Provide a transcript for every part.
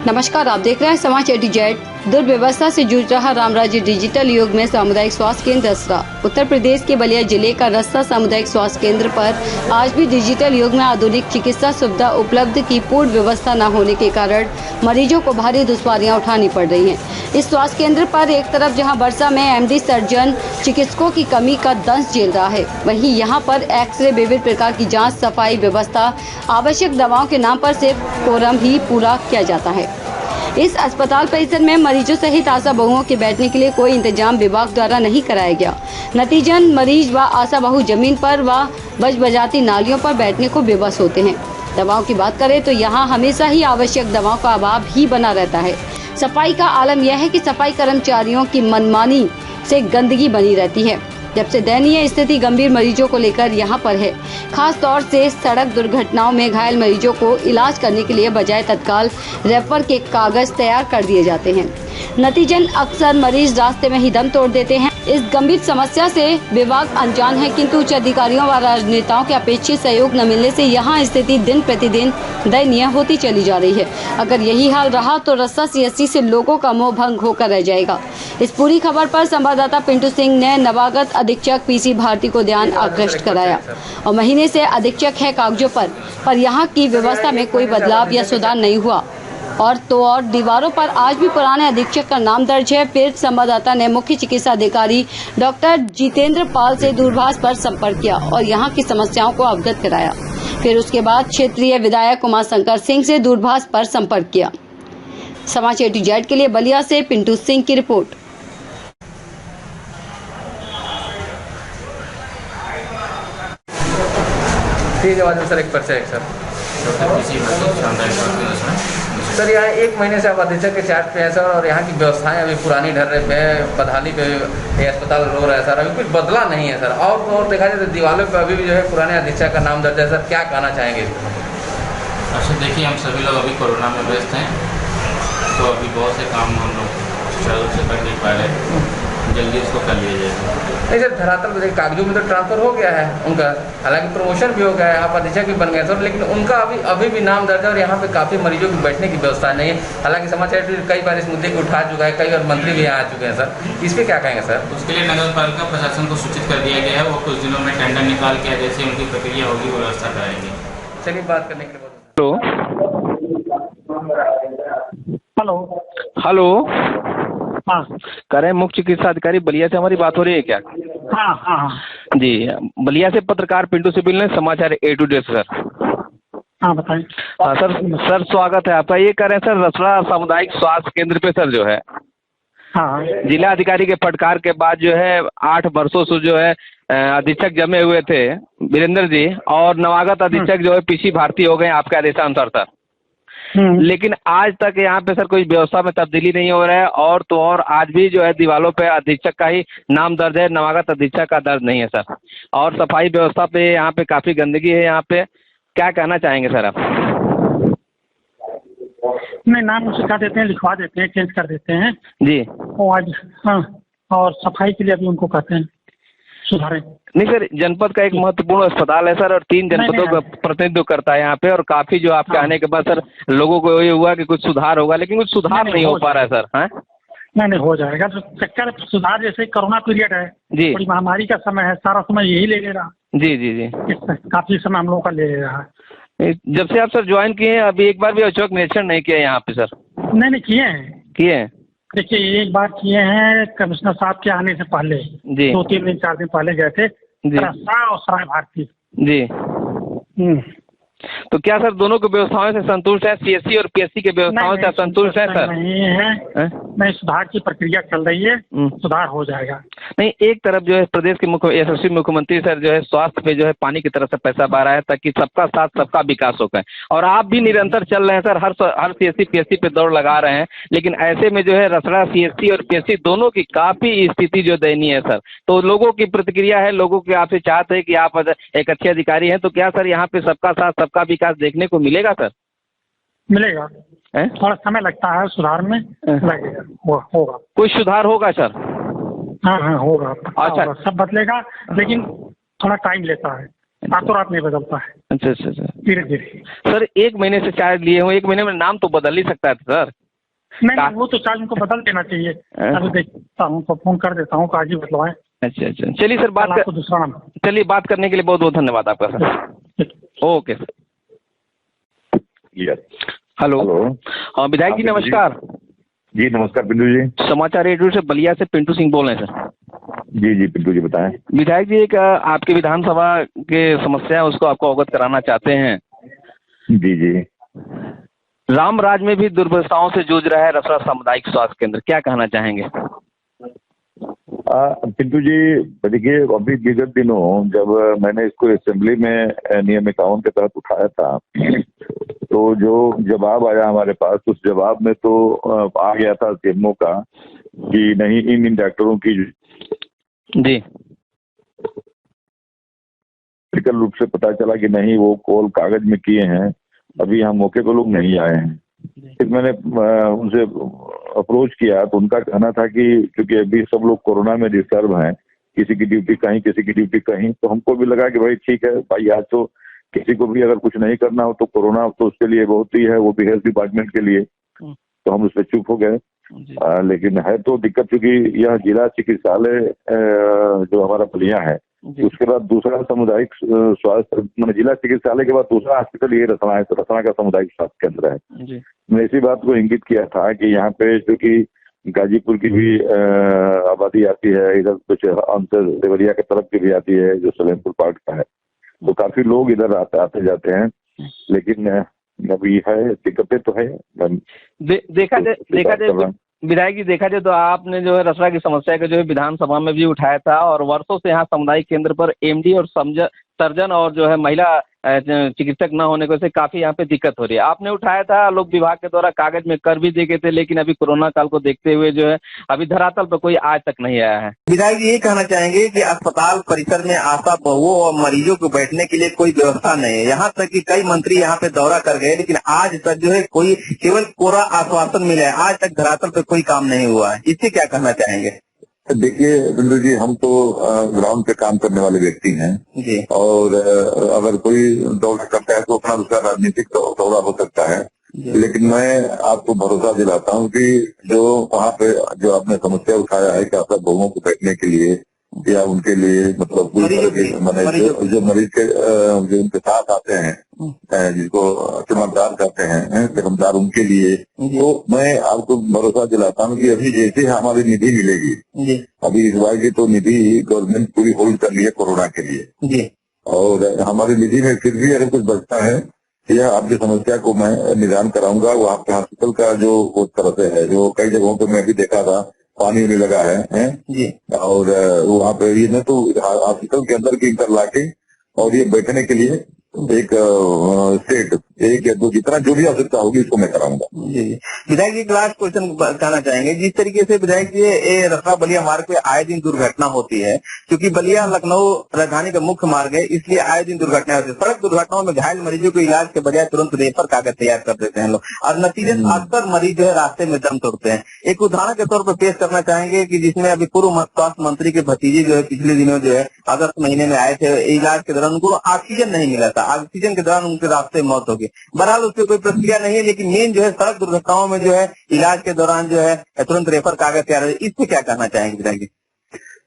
नमस्कार, आप देख रहे हैं समाज एटीजेड। दुर्व्यवस्था से जूझ रहा रामराज्य डिजिटल युग में सामुदायिक स्वास्थ्य केंद्र रसरा। उत्तर प्रदेश के बलिया जिले का रसरा सामुदायिक स्वास्थ्य केंद्र पर आज भी डिजिटल युग में आधुनिक चिकित्सा सुविधा उपलब्ध की पूर्ण व्यवस्था न होने के कारण मरीजों को भारी दुश्वारियां उठानी पड़ रही हैं। इस स्वास्थ्य केंद्र पर एक तरफ जहां वर्षा में एमडी सर्जन चिकित्सकों की कमी का दंश झेल रहा है, वहीं यहां पर एक्सरे, विविध प्रकार की जांच, सफाई व्यवस्था, आवश्यक दवाओं के नाम पर सिर्फ कोरम ही पूरा किया जाता है। इस अस्पताल परिसर में मरीजों सहित आशा बहुओं के बैठने के लिए कोई इंतजाम विभाग द्वारा नहीं कराया गया। नतीजन मरीज व आशा बहु जमीन पर व बजबजाती नालियों पर बैठने को बेबस होते हैं। दवाओं की बात करें तो यहाँ हमेशा ही आवश्यक दवाओं का अभाव ही बना रहता है। सफाई का आलम यह है कि सफाई कर्मचारियों की मनमानी से गंदगी बनी रहती है। जब से दयनीय स्थिति गंभीर मरीजों को लेकर यहाँ पर है। खास तौर से सड़क दुर्घटनाओं में घायल मरीजों को इलाज करने के लिए बजाय तत्काल रेफर के कागज तैयार कर दिए जाते हैं। नतीजन अक्सर मरीज रास्ते में ही दम तोड़ देते हैं। इस गंभीर समस्या से विभाग अनजान है, किंतु उच्च अधिकारियों व राजनेताओं के अपेक्षित सहयोग न मिलने से यहाँ स्थिति दिन प्रतिदिन दयनीय होती चली जा रही है। अगर यही हाल रहा तो रस्सा सीएससी से लोगों का मोह भंग होकर रह जाएगा। इस पूरी खबर पर संवाददाता पिंटू सिंह ने नवागत अधीक्षक पीसी भारती को ध्यान आकृष्ट कराया और महीने से अधीक्षक है कागजों पर यहाँ की व्यवस्था में कोई बदलाव या सुधार नहीं हुआ। और दीवारों पर आज भी पुराने अधीक्षक का नाम दर्ज है। फिर संवाददाता ने मुख्य चिकित्सा अधिकारी डॉक्टर जितेंद्र पाल से दूरभाष पर संपर्क किया और यहाँ की समस्याओं को अवगत कराया। फिर उसके बाद क्षेत्रीय विधायक उमाशंकर सिंह से दूरभाष पर संपर्क किया। समाज एटीजेड के लिए बलिया से पिंटू सिंह की रिपोर्ट। ठीक है सर, एक पर्चा है सर। यहाँ एक महीने से आप अधीक्षक के चार्ज पे हैं सर, और यहाँ की व्यवस्थाएं अभी पुरानी ढर रहे पे पधाली पे ये अस्पताल रो रहा है सर। अभी कुछ बदला नहीं है सर। और देखा जाए तो दीवारों पे अभी भी जो है पुराने अधीक्षक का नाम दर्ज है सर। क्या कहना चाहेंगे? अच्छा, देखिए, हम सभी लोग अभी कोरोना में व्यस्त हैं, तो अभी बहुत से काम हम लोग चालू से कर नहीं पा रहे। जल्दी इसको कर लिया जाएगा। नहीं सर, धरातल में कागजों में तो ट्रांसफर हो गया है उनका, हालांकि प्रमोशन भी हो गया है, आप अधीक्षक भी बन गए सर, लेकिन उनका अभी भी नाम दर्ज है और यहाँ पे काफ़ी मरीजों की बैठने की व्यवस्था नहीं है। हालांकि समाचार कई बार इस मुद्दे को उठा चुका है, कई बार मंत्री भी यहाँ आ चुके हैं सर। इस पर क्या कहेंगे सर? उसके लिए नगर पालिका प्रशासन को सूचित कर दिया गया है। वो कुछ दिनों में टेंडर निकाल के जैसे उनकी प्रक्रिया होगी वो व्यवस्था कराएंगे। चलिए, बात करने के लिए हेलो हेलो, हाँ कह रहे हैं मुख्य चिकित्सा अधिकारी बलिया से हमारी बात हो रही है क्या? हाँ हाँ जी, बलिया से पत्रकार पिंटू सिबिल ने समाचार ए टू जेड सर। हाँ बताएं। हाँ सर स्वागत है आपका। ये कह रहे हैं सर, रसरा सामुदायिक स्वास्थ्य केंद्र पे सर जो है हाँ जिला अधिकारी के फटकार के बाद जो है 8 वर्षों से जो है अधीक्षक जमे हुए थे वीरेंद्र जी, और नवागत अधीक्षक जो है पीसी भारती हो गए आपके आदेशानुसार सर। लेकिन आज तक यहाँ पे सर कोई व्यवस्था में तब्दीली नहीं हो रहा है। और आज भी जो है दीवारों पे अधीक्षक का ही नाम दर्ज है, नवागत अधीक्षक का दर्ज नहीं है सर। और सफाई व्यवस्था पे यहाँ पे काफी गंदगी है। यहाँ पे क्या कहना चाहेंगे सर आप? नहीं, नाम सिखा देते हैं, लिखवा देते हैं, चेंज कर देते हैं जी। वो आज हाँ, और सफाई के लिए अभी उनको कहते हैं सुधारें। नहीं सर, जनपद का एक महत्वपूर्ण अस्पताल है सर, और 3 जनपदों का प्रतिनिधित्व करता है यहाँ पे। और काफी जो आपके आने के बाद सर लोगों को ये हुआ कि कुछ सुधार होगा, लेकिन कुछ सुधार नहीं हो पा रहा है सर। हाँ नहीं हो जाएगा। तो चक्कर सुधार जैसे कोरोना पीरियड है जी, बड़ी महामारी का समय है, सारा समय यही ले रहा। जी जी जी, काफी समय हम लोगों का ले रहा है। जब से आप सर ज्वाइन किए हैं अभी एक बार भी औचक निरीक्षण नहीं किया यहाँ पे सर? नहीं किए हैं। देखिए, एक बार किए हैं कमिश्नर साहब के आने से पहले जी, 2-3 दिन 4 दिन पहले गए थे रसरा और सराय भारती जी। तो क्या सर दोनों की व्यवस्थाओं से संतुष्ट है? सीएससी और पीएससी के व्यवस्थाओं से संतुष्ट है सर? नहीं है, नहीं, सुधार की प्रक्रिया चल रही है, सुधार हो जाएगा। नहीं, एक तरफ जो है प्रदेश के यशस्वी मुख्यमंत्री सर जो है स्वास्थ्य पे जो है पानी की तरफ से पैसा पा रहा है ताकि सबका साथ सबका विकास हो पाए, और आप भी निरंतर चल रहे हैं सर, हर सीएससी पीएससी पे दौड़ लगा रहे हैं। लेकिन ऐसे में जो है रसड़ा सीएससी और पीएससी दोनों की काफी स्थिति जो दयनीय है सर। तो लोगों की प्रतिक्रिया है, लोगों की आपसे चाहते हैं कि आप एक अच्छे अधिकारी हैं, तो क्या सर यहाँ पे सबका साथ सबका विकास देखने को मिलेगा सर? मिलेगा, थोड़ा समय लगता है सुधार में, लगेगा, होगा। कुछ सुधार होगा सर? हाँ होगा। अच्छा, सब बदलेगा, लेकिन थोड़ा टाइम लेता है। रातों रात नहीं बदलता है। अच्छा अच्छा अच्छा, धीरे धीरे। सर 1 महीने से चार्ज लिए हूँ, 1 महीने में नाम तो बदल ही सकता है सर। नहीं, वो तो चार्ज उनको बदल देना चाहिए। अभी देखता हूँ तो फोन कर देता हूँ, आज ही बदलवाएं। अच्छा अच्छा, चलिए सर, दूसरा नाम। चलिए, बात करने के लिए बहुत बहुत धन्यवाद आपका सर। Okay sir. हेलो। हाँ विधायक जी नमस्कार। जी नमस्कार पिंटू जी। समाचार रेडियो से बलिया से पिंटू सिंह बोल रहे हैं सर। जी जी पिंटू जी बताएं। विधायक जी, एक आपके विधानसभा के समस्या है, उसको आपको अवगत कराना चाहते हैं। जी जी। रामराज में भी दुर्व्यवस्थाओं से जूझ रहा है रसरा सामुदायिक स्वास्थ्य केंद्र, क्या कहना चाहेंगे? पिंटू जी देखिए, अभी विगत दिनों जब मैंने इसको असेंबली में नियम 51 के तहत उठाया था, तो जो जवाब आया हमारे पास, उस जवाब में तो आ गया था सीएमओ का कि नहीं, इन डॉक्टरों की जी मेडिकल रूप से पता चला कि नहीं, वो कॉल कागज में किए हैं, अभी यहाँ मौके पर लोग नहीं आए हैं। फिर मैंने उनसे अप्रोच किया तो उनका कहना था कि क्योंकि अभी सब लोग कोरोना में डिस्टर्ब हैं, किसी की ड्यूटी कहीं, किसी की ड्यूटी कहीं, तो हमको भी लगा कि भाई ठीक है भाई, आज तो किसी को भी अगर कुछ नहीं करना हो तो कोरोना तो उसके लिए बहुत ही है, वो भी हेल्थ डिपार्टमेंट के लिए, तो हम उस पर चुप हो गए। लेकिन है तो दिक्कत, क्योंकि यह जिला चिकित्सालय जो हमारा बलिया है, उसके बाद दूसरा सामुदायिक स्वास्थ्य, मतलब जिला चिकित्सालय के बाद दूसरा हॉस्पिटल ये रसना है, तो रसना का सामुदायिक स्वास्थ्य केंद्र है। मैंने इसी बात को इंगित किया था कि यहाँ पे चूंकि गाजीपुर की भी आबादी आती है, इधर कुछ अंतर देवरिया की तरफ की भी आती है जो सलेमपुर पार्ट का है, तो काफी लोग इधर आते जाते हैं। लेकिन अभी है, दिक्कतें तो है। देखा जाए विधायक जी, देखा जाए तो आपने जो है रसरा की समस्या का जो है विधानसभा में भी उठाया था, और वर्षों से यहाँ सामुदायिक केंद्र पर एमडी और सर्जन और जो है महिला चिकित्सक न होने की वजह से काफी यहाँ पे दिक्कत हो रही है। आपने उठाया था, लोग विभाग के द्वारा कागज में कर भी देखे थे, लेकिन अभी कोरोना काल को देखते हुए जो है अभी धरातल पर कोई आज तक नहीं आया है। विधायक जी ये कहना चाहेंगे कि अस्पताल परिसर में आशा बहुओं और मरीजों को बैठने के लिए कोई व्यवस्था नहीं है, यहाँ तक कि कई मंत्री यहाँ पे दौरा कर गए, लेकिन आज तक जो है कोई केवल कोरा आश्वासन मिला है, आज तक धरातल पे कोई काम नहीं हुआ है, इससे क्या कहना चाहेंगे? देखिए बिंदु जी, हम तो ग्राउंड पे काम करने वाले व्यक्ति हैं जी, और अगर कोई दौरा करता है तो अपना दूसरा राजनीतिक दौरा हो सकता है, लेकिन मैं आपको भरोसा दिलाता हूं कि जो वहाँ पे जो आपने समस्या उठाया है कि आपका लोगों को बैठने के लिए या उनके लिए, मतलब जो मरीज के जो उनके साथ आते हैं, जिसको चमकदार कहते हैं, चमकदार उनके लिए, तो मैं आपको भरोसा दिलाता हूँ कि अभी जैसे हमारी निधि मिलेगी, अभी इस बार की तो निधि गवर्नमेंट पूरी होल्ड कर ली है कोरोना के लिए, और हमारी निधि में फिर भी अगर कुछ बचता है, यह आपकी समस्या को मैं निदान कराऊंगा। वो आपके हॉस्पिटल का जो उस तरह से है, जो कई जगहों पे मैं भी देखा था पानी होने लगा है जी, और वहाँ पे ये न तो हॉस्पिटल के अंदर की इंटर लाके और ये बैठने के लिए एक सेट, एक या दो, जितना जो भी आवश्यकता होगी उसको मैं कराऊंगा। जी जी। विधायक जी लास्ट क्वेश्चन कहना चाहेंगे, जिस तरीके से विधायक जी ये रसरा बलिया मार्ग पे आए दिन दुर्घटना होती है, क्योंकि बलिया लखनऊ राजधानी का मुख्य मार्ग है, इसलिए आए दिन दुर्घटना होती है। सड़क दुर्घटनाओं में घायल मरीजों को इलाज के बजाय तुरंत रेफर कागज तैयार कर देते हैं लोग, और नतीजे अक्सर मरीज जो है रास्ते में दम तोड़ते हैं। एक उदाहरण के तौर पर पेश करना चाहेंगे कि जिसमें अभी पूर्व स्वास्थ्य मंत्री के भतीजे जो है पिछले दिनों जो है अगस्त महीने में आए थे, इलाज के दौरान उनको ऑक्सीजन नहीं मिला था, ऑक्सीजन के दौरान उनके रास्ते में मौत हो गई। बहरहाल उसकी कोई प्रक्रिया नहीं है, लेकिन मेन जो है सड़क दुर्घटनाओं में जो है इलाज के दौरान जो है तुरंत रेफर कागज तैयार है, इससे क्या कहना चाहेंगे विधायक जी?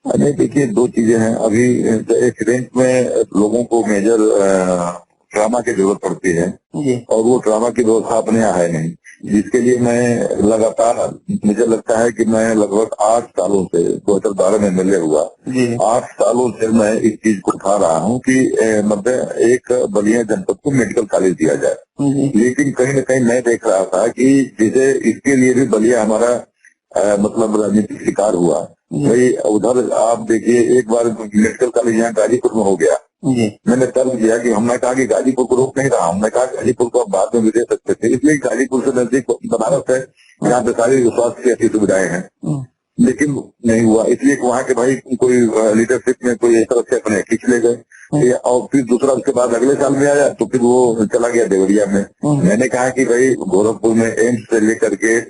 अरे देखिए, दो चीजें हैं। अभी एक्सीडेंट में लोगों को मेजर ट्रामा की जरूरत पड़ती है और वो ट्रामा की व्यवस्था अपने यहाँ है नहीं, जिसके लिए मैं लगातार, मुझे लगता है कि मैं लगभग 8 सालों से 2012 में मिले हुआ 8 सालों से मैं इस चीज को उठा रहा हूँ कि मतलब एक बलिया जनपद को मेडिकल कॉलेज दिया जाए। लेकिन कहीं न कहीं मैं देख रहा था कि जिसे इसके लिए भी बलिया हमारा मतलब राजनीतिक शिकार हुआ। भाई उधर आप देखिए, एक बार मेडिकल कॉलेज यहाँ गाजीपुर में हो गया, मैंने तर्क दिया कि हमने कहा कि गाजीपुर को रोक नहीं रहा, हमने कहा गाजीपुर को आप बाद में भी दे सकते थे, इसलिए गाजीपुर से नजदीक बनारस है, यहाँ पे सारी स्वास्थ्य की अच्छी सुविधाएं हैं, लेकिन नहीं हुआ, इसलिए वहाँ के भाई कोई लीडरशिप में कोई एक तरफ से अपने खींच ले गए। और फिर दूसरा उसके बाद अगले साल में आया तो फिर वो चला गया देवरिया में। मैंने कहा कि भाई गोरखपुर में एम्स से लेकर के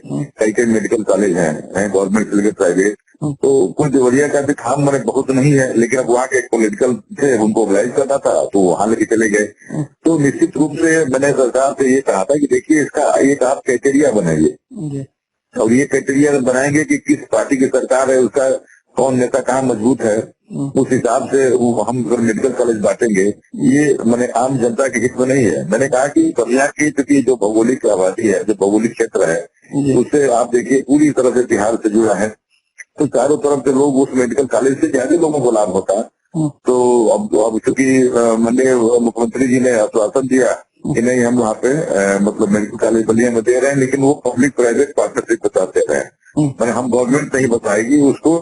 कई मेडिकल कॉलेज हैं, गवर्नमेंट से लेकर प्राइवेट, तो कुछ देवरिया का भी काम मैंने बहुत नहीं है, लेकिन अब वहाँ के एक पॉलिटिकल थे, उनको ऑर्गेनाइज करना था तो वहाँ लेके चले गए। तो निश्चित रूप से मैंने सरकार से ये कहा था कि देखिए इसका एक आप क्राइटेरिया बनाइए, और ये क्राइटेरिया बनाएंगे कि किस पार्टी की सरकार है, उसका कौन नेता कहाँ मजबूत है, उस हिसाब से हम मेडिकल कॉलेज बांटेंगे। ये मैंने आम जनता के हित में नहीं है। मैंने कहा कि बलिया की चूंकि जो भौगोलिक आबादी है, जो भौगोलिक क्षेत्र है, उससे आप देखिए पूरी तरह से बिहार से जुड़ा है, तो चारों तरफ से लोग उस मेडिकल कॉलेज से ज्यादा लोगों को लाभ होता। तो अब चूंकि मैंने मुख्यमंत्री जी ने आश्वासन दिया कि नहीं हम वहाँ पे मतलब मेडिकल कॉलेज बलिया में दे रहे हैं, लेकिन वो पब्लिक प्राइवेट पार्टनरशिप बताते रहे हैं। मैंने हम गवर्नमेंट नहीं बताएगी उसको,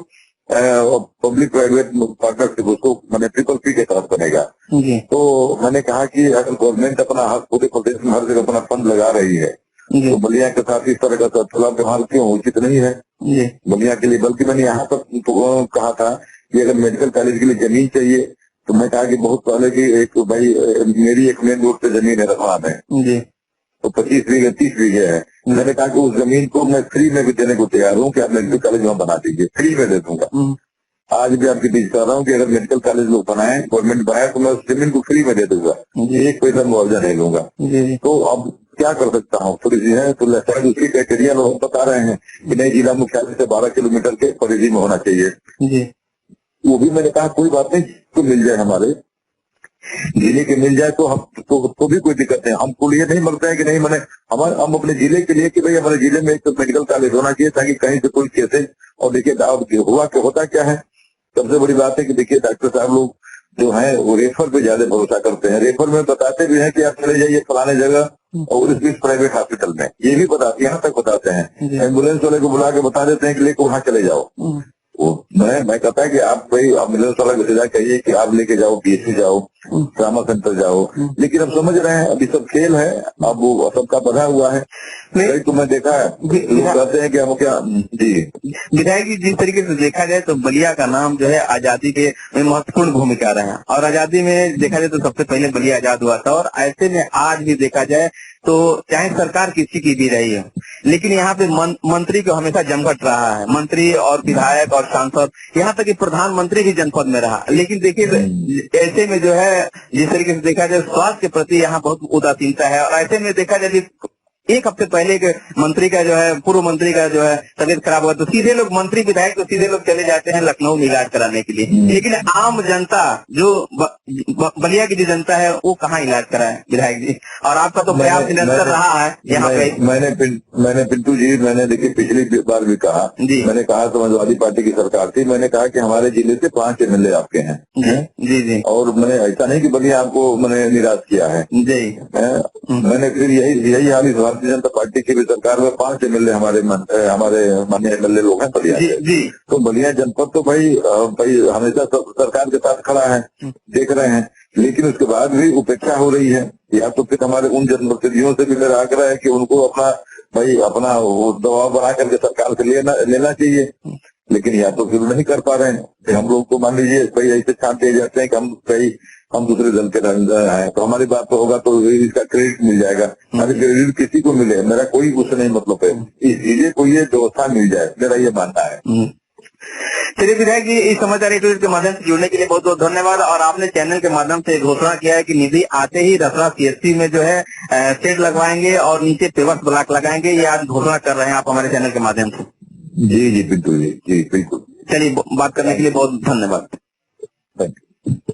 पब्लिक प्राइवेट पार्टनरशिप उसको मैंने PPP के तहत बनेगा। तो मैंने कहा कि अगर गवर्नमेंट अपना पूरे प्रदेश में हर जगह अपना फंड लगा रही है तो बलिया के साथ इस तरह का खुला व्यवहार क्यों उचित नहीं है बलिया के लिए। बल्कि मैंने यहाँ तक कहा था कि अगर मेडिकल कॉलेज के लिए जमीन चाहिए तो मैं कहा कि बहुत पहले की एक भाई मेरी एक मेन रोड पे जमीन है रखवा में, तो 25 बीघे 30 बीघे है। मैंने कहा कि उस जमीन को मैं फ्री में भी देने को तैयार हूँ कि आप मेडिकल कॉलेज वहाँ बना दीजिए, फ्री में दे दूंगा। आज भी आपकी बीच कर रहा हूँ कि अगर मेडिकल कॉलेज लोग बनाए, गवर्नमेंट बनाए, तो मैं उस जमीन को फ्री में दे दूंगा, एक पैसा मुआवजा नहीं लूंगा। तो अब क्या कर सकता हूँ, थोड़ी सी है तो शायद उसकी क्राइटेरिया लोग बता रहे हैं कि नहीं जिला मुख्यालय से 12 किलोमीटर के परिधि में होना चाहिए। वो भी मैंने कहा कोई बात नहीं, तो मिल जाए हमारे जिले के मिल जाए तो हम तो भी कोई दिक्कत नहीं। हमको ये नहीं लगता है कि नहीं मैंने हम अपने जिले के लिए कि भाई हमारे जिले में एक तो मेडिकल कॉलेज होना चाहिए ताकि कहीं से कोई केसेज। और देखिए हुआ क्या होता क्या है, सबसे बड़ी बात है कि देखिए डॉक्टर साहब लोग जो है वो रेफर पे ज्यादा भरोसा करते हैं। रेफर में बताते भी हैं कि आप चले जाइए फलाने जगह और इस बीच प्राइवेट हॉस्पिटल में, ये भी बताते यहाँ तक बताते हैं। एम्बुलेंस वाले को बुला के बता देते हैं कि लेकर वहाँ चले जाओ। वो मैं कहता है कि आप भाई एम्बुलेंस वाला को सीधा कहिए कि आप लेके जाओ PHC जाओ, ट्रामा सेंटर जाओ। लेकिन अब समझ रहे हैं अभी सब खेल है, अब वो सबका बधा हुआ है। तो मैं देखा है लोग कहते हैं कि हम क्या जी विधायक जी, जिस तरीके से देखा जाए तो बलिया का नाम जो है आजादी के महत्वपूर्ण भूमिका रहा है, और आजादी में देखा जाए तो सबसे पहले बलिया आजाद हुआ था। और ऐसे में आज भी देखा जाए तो चाहे सरकार किसी की भी रही है, लेकिन यहाँ पे मंत्री को हमेशा जमघट रहा है। मंत्री और विधायक और सांसद, यहाँ तक कि प्रधानमंत्री भी जनपद में रहा। लेकिन देखिए ऐसे में जो है जिस तरीके से देखा जाए स्वास्थ्य के प्रति यहाँ बहुत उदासीनता है। और ऐसे में देखा जाए एक हफ्ते पहले एक मंत्री का जो है, पूर्व मंत्री का जो है तबियत खराब हुआ तो सीधे लोग मंत्री विधायक तो सीधे लोग चले जाते हैं लखनऊ में इलाज कराने के लिए। लेकिन आम जनता जो बलिया की जो जनता है वो कहाँ इलाज कराए विधायक जी? और आपका तो प्रयास निरंतर रहा है यहाँ पे। मैंने पिंटू जी, मैंने देखिए पिछली बार भी कहा, मैंने कहा समाजवादी पार्टी की सरकार थी, मैंने कहा कि हमारे जिले से 5 MLA आपके हैं जी। और मैंने ऐसा नहीं कि बलिया आपको मैंने निराश किया है जी। मैंने फिर यही हाल इस भारतीय जनता पार्टी की भी सरकार में 5 MLA हमारे माननीय MLA लोग हैं बलिया जी। तो बलिया जनपद तो भाई हमेशा सरकार के साथ खड़ा है, देख रहे हैं। लेकिन उसके बाद भी उपेक्षा हो रही है। या तो फिर हमारे उन जनप्रतिनिधियों से भी मेरा आग्रह है कि उनको अपना दबाव बना करके सरकार से लेना चाहिए। लेकिन या तो फिर नहीं कर पा रहे हैं। हम लोग को मान लीजिए भाई ऐसे छांट दिए जाते हैं कि हम दूसरे दल के हैं, तो हमारी बात तो होगा तो इसका क्रेडिट मिल जाएगा। अरे क्रेडिट किसी को मिले, मेरा कोई उससे नहीं मतलब है। इस चीजें को ये व्यवस्था मिल जाए, मेरा ये मानना है। चलिए विधायक जी, इस समाचार नेटवर्क के माध्यम से जुड़ने के लिए बहुत बहुत धन्यवाद। और आपने चैनल के माध्यम से घोषणा किया है कि निधि आते ही रसरा CSC में जो है शेड लगवाएंगे और नीचे पेवर्स ब्लॉक लगाएंगे। ये आज घोषणा कर रहे हैं आप हमारे चैनल के माध्यम से। जी बिल्कुल जी, बिल्कुल। चलिए, बात करने के लिए बहुत धन्यवाद। Thank you.